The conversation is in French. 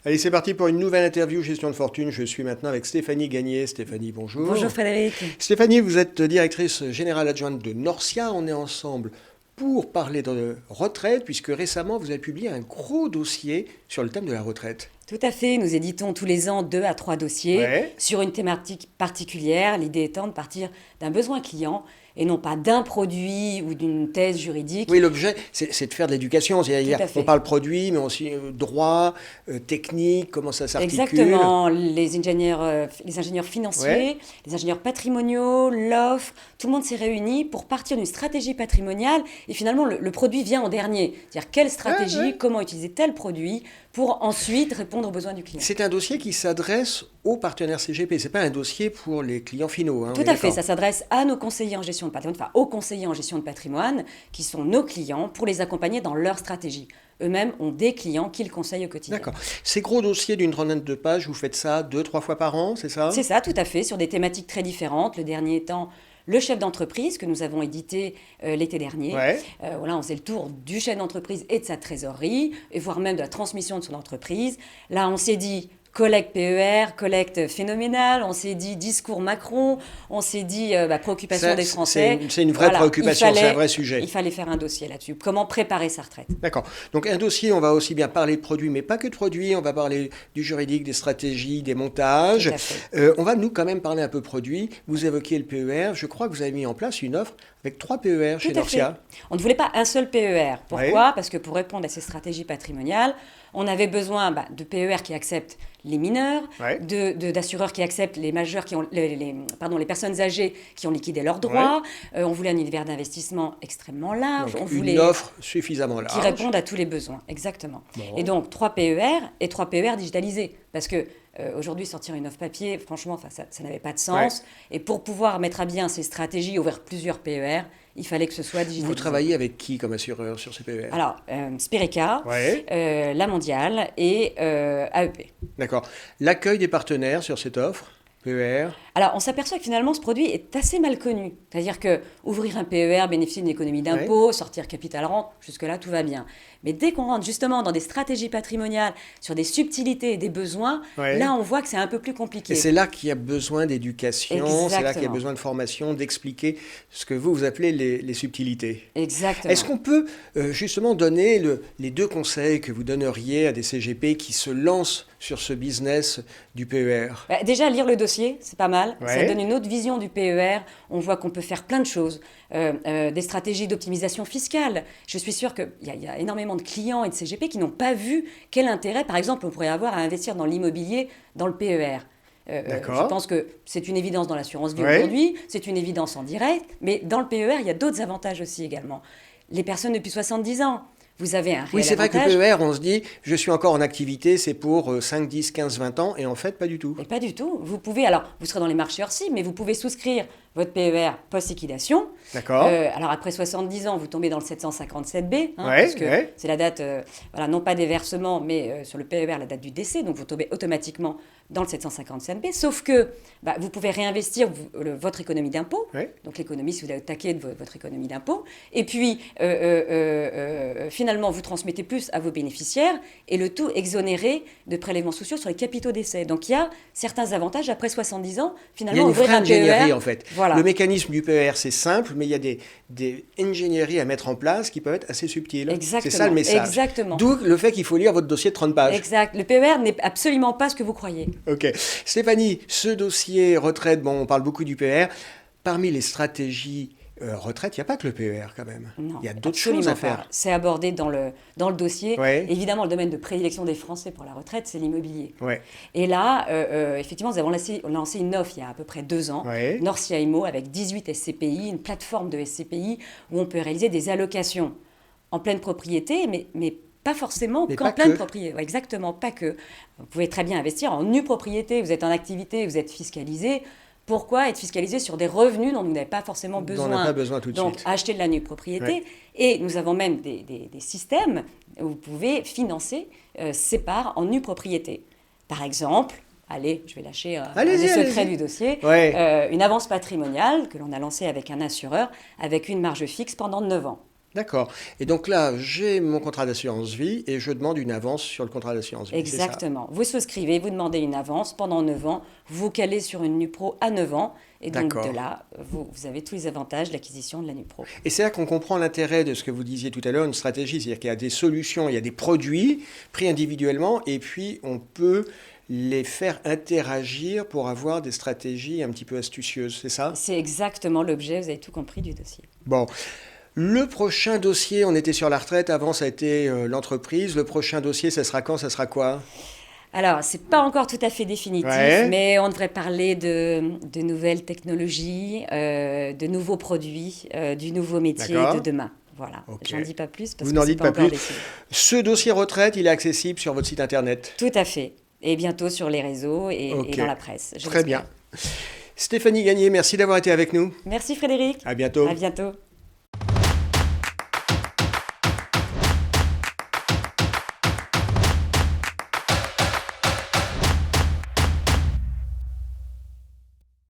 Allez, c'est parti pour une nouvelle interview gestion de fortune. Je suis maintenant avec Stéphanie Gagné. Stéphanie, bonjour. Bonjour Frédéric. Stéphanie, vous êtes directrice générale adjointe de Norcia. On est ensemble pour parler de retraite, puisque récemment, vous avez publié un gros dossier sur le thème de la retraite. Tout à fait, nous éditons tous les ans 2 à 3 dossiers sur une thématique particulière, l'idée étant de partir d'un besoin client et non pas d'un produit ou d'une thèse juridique. Oui, l'objet, c'est de faire de l'éducation. On parle produit, mais aussi droit, technique, comment ça s'articule. Exactement, les ingénieurs financiers, les ingénieurs patrimoniaux, l'offre, tout le monde s'est réuni pour partir d'une stratégie patrimoniale et finalement le produit vient en dernier. C'est-à-dire quelle stratégie, comment utiliser tel produit pour ensuite répondre aux besoins du client. C'est un dossier qui s'adresse aux partenaires CGP, ce n'est pas un dossier pour les clients finaux. Tout à fait, ça s'adresse à nos conseillers en gestion de patrimoine, enfin aux conseillers en gestion de patrimoine, qui sont nos clients, pour les accompagner dans leur stratégie. Eux-mêmes ont des clients qu'ils conseillent au quotidien. D'accord. Ces gros dossiers d'une trentaine de pages, vous faites ça 2-3 fois par an, c'est ça? C'est ça, tout à fait, sur des thématiques très différentes. Le dernier étant le chef d'entreprise que nous avons édité l'été dernier. Voilà, on faisait le tour du chef d'entreprise et de sa trésorerie, et voire même de la transmission de son entreprise. Là, on s'est dit collecte PER, collecte phénoménale, on s'est dit discours Macron, on s'est dit préoccupation des Français. C'est une vraie préoccupation, c'est un vrai sujet. Il fallait faire un dossier là-dessus. Comment préparer sa retraite? D'accord. Donc un dossier, on va aussi bien parler de produits, mais pas que de produits. On va parler du juridique, des stratégies, des montages. On va nous quand même parler un peu produits. Vous évoquiez le PER. Je crois que vous avez mis en place une offre avec 3 PER chez Norcia. On ne voulait pas un seul PER. Pourquoi? Parce que pour répondre à ces stratégies patrimoniales, on avait besoin de PER qui acceptent les mineurs, d'assureurs qui acceptent les majeurs, les personnes âgées qui ont liquidé leurs droits. On voulait un univers d'investissement extrêmement large. Donc, une offre suffisamment large. Qui réponde à tous les besoins, exactement. Bon. Et donc 3 PER et 3 PER digitalisés. Parce que aujourd'hui, sortir une offre papier, franchement, ça n'avait pas de sens. Et pour pouvoir mettre à bien ces stratégies, ouvrir plusieurs PER, il fallait que ce soit digitalisé. Vous travaillez avec qui comme assureur sur ces PER? Alors, Spirica, La Mondiale et AEP. D'accord. L'accueil des partenaires sur cette offre PER? Alors, on s'aperçoit que finalement, ce produit est assez mal connu. C'est-à-dire qu'ouvrir un PER, bénéficier d'une économie d'impôt, sortir capital-rente, jusque-là, tout va bien. Mais dès qu'on rentre justement dans des stratégies patrimoniales, sur des subtilités et des besoins, là, on voit que c'est un peu plus compliqué. Et c'est là qu'il y a besoin d'éducation, c'est là qu'il y a besoin de formation, d'expliquer ce que vous appelez les subtilités. Exactement. Est-ce qu'on peut justement donner les 2 conseils que vous donneriez à des CGP qui se lancent sur ce business du PER? Déjà, lire le dossier, c'est pas mal. Ça donne une autre vision du PER. On voit qu'on peut faire plein de choses. Des stratégies d'optimisation fiscale. Je suis sûre qu'il y a énormément de clients et de CGP qui n'ont pas vu quel intérêt, par exemple, on pourrait avoir à investir dans l'immobilier, dans le PER. Je pense que c'est une évidence dans l'assurance vie aujourd'hui, c'est une évidence en direct, mais dans le PER, il y a d'autres avantages aussi également. Les personnes depuis 70 ans. Vous avez un réel Oui, c'est vrai avantage. que le PER, on se dit, je suis encore en activité, c'est pour 5, 10, 15, 20 ans, et en fait, pas du tout. Et pas du tout. Vous pouvez, vous serez dans les marchés hors cible, mais vous pouvez souscrire votre PER post-liquidation. D'accord. Alors après 70 ans, vous tombez dans le 757B, parce que c'est la date, non pas des versements, mais sur le PER, la date du décès, donc vous tombez automatiquement dans le 757B, sauf que vous pouvez réinvestir votre économie d'impôt, donc l'économie, si vous avez taqué de votre économie d'impôt, et puis finalement, vous transmettez plus à vos bénéficiaires, et le tout exonéré de prélèvements sociaux sur les capitaux décès. Donc il y a certains avantages après 70 ans, finalement, ouvrir un PER. Il y a une vraie ingénierie, en fait. Voilà. Le mécanisme du PER, c'est simple, mais il y a des ingénieries à mettre en place qui peuvent être assez subtiles. Exactement. C'est ça le message. Exactement. D'où le fait qu'il faut lire votre dossier de 30 pages. Exact. Le PER n'est absolument pas ce que vous croyez. Ok. Stéphanie, ce dossier retraite, on parle beaucoup du PER. Parmi les stratégies retraite, il n'y a pas que le PER quand même. Non, il y a d'autres choses à faire. C'est abordé dans le dossier. Évidemment, le domaine de prédilection des Français pour la retraite, c'est l'immobilier. Et là, effectivement, nous avons lancé une offre il y a à peu près 2 ans, Norcia Immo, avec 18 SCPI, une plateforme de SCPI où on peut réaliser des allocations en pleine propriété, mais pas forcément qu'en pleine propriété. Exactement, pas que. Vous pouvez très bien investir en nue propriété, vous êtes en activité, vous êtes fiscalisé. Pourquoi être fiscalisé sur des revenus dont vous n'avez pas forcément besoin? Dont on n'a pas besoin tout de suite. Donc, acheter de la nue propriété. Et nous avons même des systèmes où vous pouvez financer ces parts en nue propriété. Par exemple, allez, je vais lâcher les secrets du dossier, une avance patrimoniale que l'on a lancée avec un assureur avec une marge fixe pendant 9 ans. D'accord. Et donc là, j'ai mon contrat d'assurance vie et je demande une avance sur le contrat d'assurance vie. Exactement. Vous souscrivez, vous demandez une avance pendant 9 ans, vous calez sur une NUPRO à 9 ans, et donc de là, vous avez tous les avantages de l'acquisition de la NUPRO. Et c'est là qu'on comprend l'intérêt de ce que vous disiez tout à l'heure, une stratégie, c'est-à-dire qu'il y a des solutions, il y a des produits pris individuellement, et puis on peut les faire interagir pour avoir des stratégies un petit peu astucieuses, c'est ça? C'est exactement l'objet, vous avez tout compris du dossier. Bon. Le prochain dossier, on était sur la retraite, avant ça a été l'entreprise. Le prochain dossier, ça sera quand, ça sera quoi? Alors, ce n'est pas encore tout à fait définitif, mais on devrait parler de nouvelles technologies, de nouveaux produits, du nouveau métier de demain. Voilà, j'en dis pas plus parce que c'est pas encore décidé. Ce dossier retraite, il est accessible sur votre site internet? Tout à fait, et bientôt sur les réseaux et dans la presse. Très bien. Stéphanie Gagné, merci d'avoir été avec nous. Merci Frédéric. À bientôt. À bientôt.